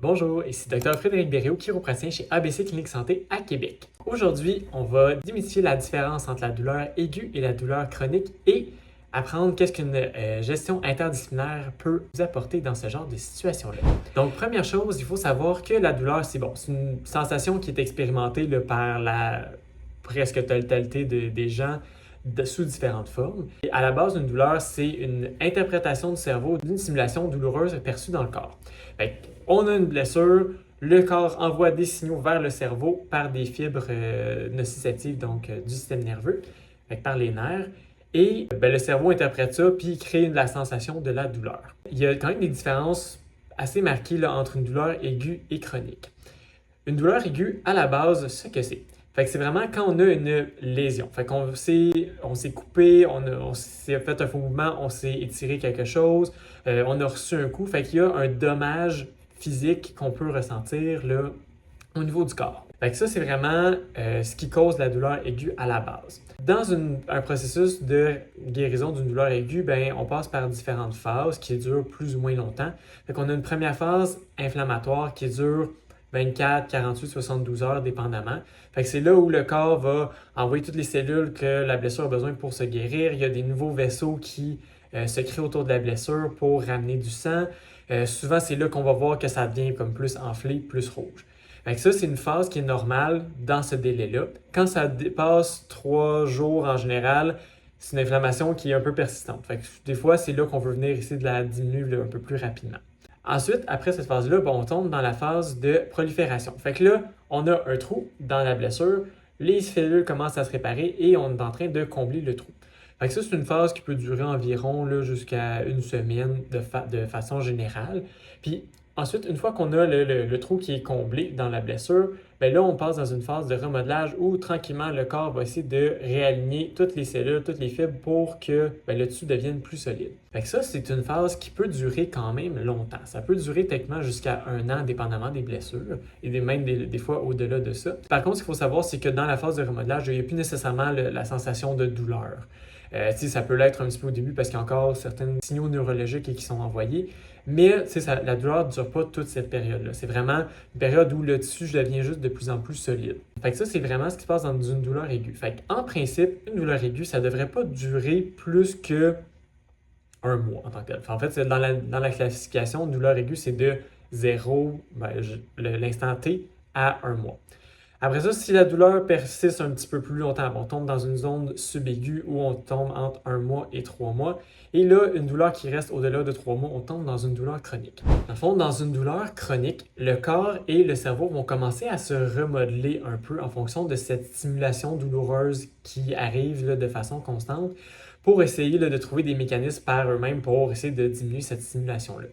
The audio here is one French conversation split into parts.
Bonjour, ici Dr Frédéric Berriot, chiropraticien chez ABC Clinique Santé à Québec. Aujourd'hui, on va démystifier la différence entre la douleur aiguë et la douleur chronique et apprendre qu'est-ce qu'une gestion interdisciplinaire peut vous apporter dans ce genre de situation-là. Donc, première chose, il faut savoir que la douleur, c'est une sensation qui est expérimentée par la presque totalité des gens sous différentes formes. Et à la base, une douleur, c'est une interprétation du cerveau d'une stimulation douloureuse perçue dans le corps. On a une blessure, le corps envoie des signaux vers le cerveau par des fibres nociceptives, donc du système nerveux, par les nerfs. Et le cerveau interprète ça puis crée la sensation de la douleur. Il y a quand même des différences assez marquées là, entre une douleur aiguë et chronique. Une douleur aiguë, à la base, ce que c'est. C'est vraiment quand on a une lésion. On s'est coupé, on s'est fait un faux mouvement, on s'est étiré quelque chose, on a reçu un coup. Il y a un dommage physique qu'on peut ressentir là, au niveau du corps. Ça, c'est vraiment ce qui cause la douleur aiguë à la base. Dans un processus de guérison d'une douleur aiguë, on passe par différentes phases qui durent plus ou moins longtemps. On a une première phase inflammatoire qui dure 24, 48, 72 heures, dépendamment. C'est là où le corps va envoyer toutes les cellules que la blessure a besoin pour se guérir. Il y a des nouveaux vaisseaux qui se créent autour de la blessure pour ramener du sang. Souvent, c'est là qu'on va voir que ça devient comme plus enflé, plus rouge. Ça, c'est une phase qui est normale dans ce délai-là. Quand ça dépasse 3 jours en général, c'est une inflammation qui est un peu persistante. Des fois, c'est là qu'on veut venir essayer de la diminuer un peu plus rapidement. Ensuite, après cette phase-là, on tombe dans la phase de prolifération. Là, on a un trou dans la blessure, les cellules commencent à se réparer et on est en train de combler le trou. Ça, c'est une phase qui peut durer environ jusqu'à une semaine de façon générale. Puis ensuite, une fois qu'on a le trou qui est comblé dans la blessure, là, on passe dans une phase de remodelage où tranquillement, le corps va essayer de réaligner toutes les cellules, toutes les fibres pour que le tissu devienne plus solide. Ça, c'est une phase qui peut durer quand même longtemps. Ça peut durer techniquement jusqu'à 1 an, dépendamment des blessures, et même des fois au-delà de ça. Par contre, ce qu'il faut savoir, c'est que dans la phase de remodelage, il n'y a plus nécessairement la sensation de douleur. Ça peut l'être un petit peu au début parce qu'il y a encore certains signaux neurologiques qui sont envoyés, mais la douleur ne dure pas toute cette période-là. C'est vraiment une période où le tissu devient juste de plus en plus solide. Ça, c'est vraiment ce qui se passe dans une douleur aiguë. En principe, une douleur aiguë, ça ne devrait pas durer plus que 1 mois en tant que tel. En fait, dans la classification, une douleur aiguë, c'est de 0, l'instant T, à 1 mois. Après ça, si la douleur persiste un petit peu plus longtemps, on tombe dans une zone subaiguë où on tombe entre 1 mois et 3 mois. Et là, une douleur qui reste au-delà de 3 mois, on tombe dans une douleur chronique. Dans le fond, dans une douleur chronique, le corps et le cerveau vont commencer à se remodeler un peu en fonction de cette stimulation douloureuse qui arrive de façon constante pour essayer de trouver des mécanismes par eux-mêmes pour essayer de diminuer cette stimulation-là.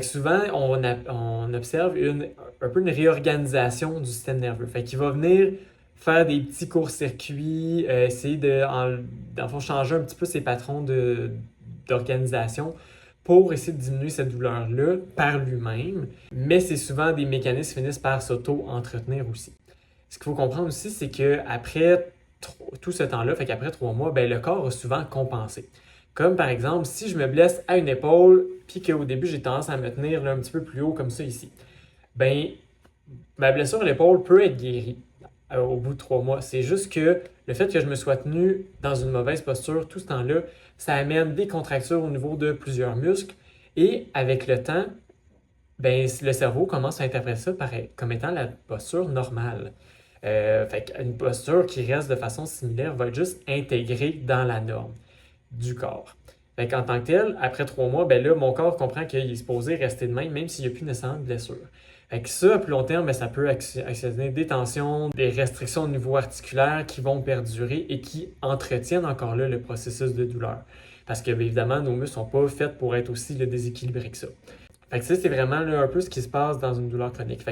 Souvent, on observe un peu une réorganisation du système nerveux. Il va venir faire des petits court-circuits, essayer changer un petit peu ses patrons d'organisation pour essayer de diminuer cette douleur-là par lui-même. Mais c'est souvent des mécanismes qui finissent par s'auto-entretenir aussi. Ce qu'il faut comprendre aussi, c'est qu'après tout ce temps-là, qu'après 3 mois, le corps a souvent compensé. Comme par exemple, si je me blesse à une épaule, puis qu'au début, j'ai tendance à me tenir un petit peu plus haut comme ça ici, ma blessure à l'épaule peut être guérie au bout de 3 mois. C'est juste que le fait que je me sois tenu dans une mauvaise posture tout ce temps-là, ça amène des contractures au niveau de plusieurs muscles. Et avec le temps, le cerveau commence à interpréter ça comme étant la posture normale. Une posture qui reste de façon similaire va être juste intégrée dans la norme du corps. En tant que tel, après 3 mois, mon corps comprend qu'il est supposé rester de même s'il n'y a plus nécessairement de blessure. Ça, à plus long terme, ça peut occasionner des tensions, des restrictions au niveau articulaire qui vont perdurer et qui entretiennent encore là le processus de douleur. Parce que, évidemment, nos muscles ne sont pas faits pour être aussi déséquilibrés que ça. Ça, c'est vraiment un peu ce qui se passe dans une douleur chronique.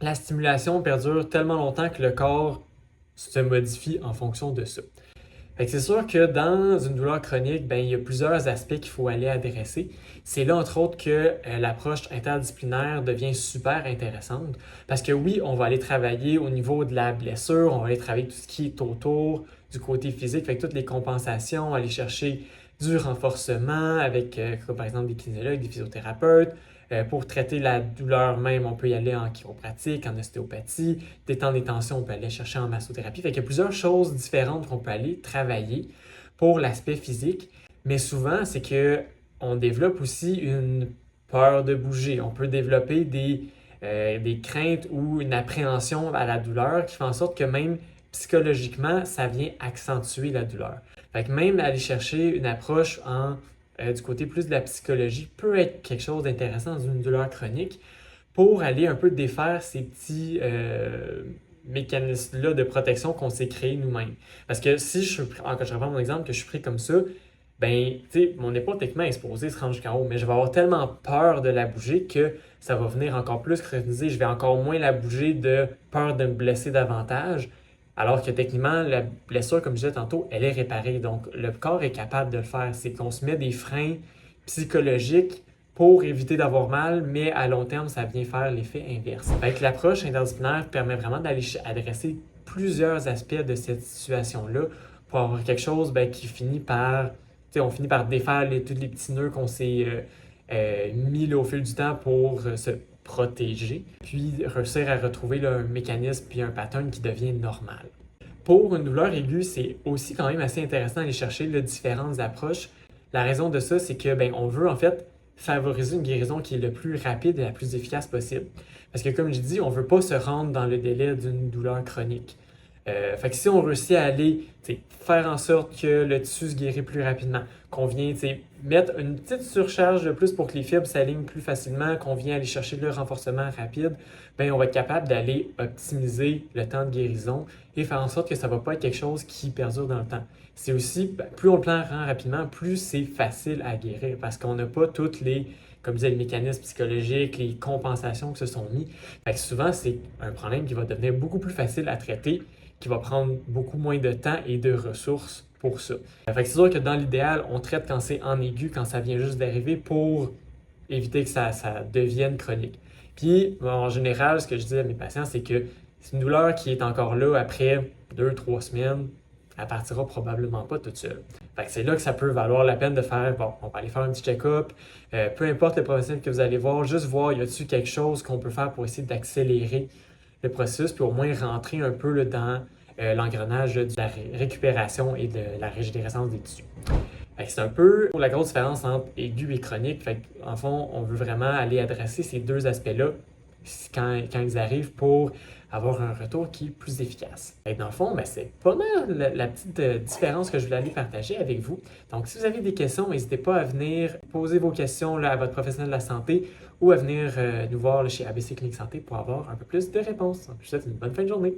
La stimulation perdure tellement longtemps que le corps se modifie en fonction de ça. C'est sûr que dans une douleur chronique, il y a plusieurs aspects qu'il faut aller adresser. C'est là, entre autres, que l'approche interdisciplinaire devient super intéressante. Parce que oui, on va aller travailler au niveau de la blessure, on va aller travailler tout ce qui est autour du côté physique, toutes les compensations, aller chercher du renforcement avec, par exemple, des kinésiologues, des physiothérapeutes, Pour traiter la douleur même, on peut y aller en chiropratique, en ostéopathie. Détendre les tensions, on peut aller chercher en massothérapie. Fait qu'il y a plusieurs choses différentes qu'on peut aller travailler pour l'aspect physique. Mais souvent, c'est que on développe aussi une peur de bouger. On peut développer des craintes ou une appréhension à la douleur qui fait en sorte que même psychologiquement, ça vient accentuer la douleur. Fait que même aller chercher une approche du côté plus de la psychologie peut être quelque chose d'intéressant dans une douleur chronique pour aller un peu défaire ces petits mécanismes-là de protection qu'on s'est créés nous-mêmes. Parce que si je reprends mon exemple, que je suis pris comme ça, ben, tu sais, mon épaule techniquement exposée se rend jusqu'en haut, mais je vais avoir tellement peur de la bouger que ça va venir encore plus chroniser. Je vais encore moins la bouger de peur de me blesser davantage, alors que techniquement, la blessure, comme je disais tantôt, elle est réparée. Donc, le corps est capable de le faire. C'est qu'on se met des freins psychologiques pour éviter d'avoir mal, mais à long terme, ça vient faire l'effet inverse. Fait que l'approche interdisciplinaire permet vraiment d'aller adresser plusieurs aspects de cette situation-là pour avoir quelque chose qui finit par on finit par défaire tous les petits nœuds qu'on s'est mis là, au fil du temps pour se protéger, puis réussir à retrouver un mécanisme puis un pattern qui devient normal. Pour une douleur aiguë, c'est aussi quand même assez intéressant d'aller chercher différentes approches. La raison de ça, c'est que on veut en fait favoriser une guérison qui est le plus rapide et la plus efficace possible. Parce que comme je dis, on ne veut pas se rendre dans le délai d'une douleur chronique. Fait que si on réussit à aller faire en sorte que le tissu se guérit plus rapidement, qu'on vient mettre une petite surcharge de plus pour que les fibres s'alignent plus facilement, qu'on vient aller chercher le renforcement rapide, on va être capable d'aller optimiser le temps de guérison et faire en sorte que ça ne va pas être quelque chose qui perdure dans le temps. C'est aussi, plus on le rend rapidement, plus c'est facile à guérir parce qu'on n'a pas toutes les, comme je disais, les mécanismes psychologiques, les compensations qui se sont mis. Fait que souvent, c'est un problème qui va devenir beaucoup plus facile à traiter, qui va prendre beaucoup moins de temps et de ressources pour ça. Fait que c'est sûr que dans l'idéal, on traite quand c'est en aigu, quand ça vient juste d'arriver pour éviter que ça devienne chronique. Puis, en général, ce que je dis à mes patients, c'est que c'est une douleur qui est encore là après 2-3 semaines, elle partira probablement pas toute seule. Fait que c'est là que ça peut valoir la peine de faire, on va aller faire un petit check-up, peu importe le professionnel que vous allez voir, juste voir, y a-t-il quelque chose qu'on peut faire pour essayer d'accélérer le processus, puis au moins rentrer un peu là, dans l'engrenage de la récupération et de la régénérescence des tissus. C'est un peu la grosse différence entre aigu et chronique. En fond, on veut vraiment aller adresser ces deux aspects-là quand ils arrivent pour avoir un retour qui est plus efficace. Dans le fond, c'est pas mal la petite différence que je voulais aller partager avec vous. Donc, si vous avez des questions, n'hésitez pas à venir poser vos questions là, à votre professionnel de la santé ou à venir nous voir là, chez ABC Clinique Santé pour avoir un peu plus de réponses. Je vous souhaite une bonne fin de journée.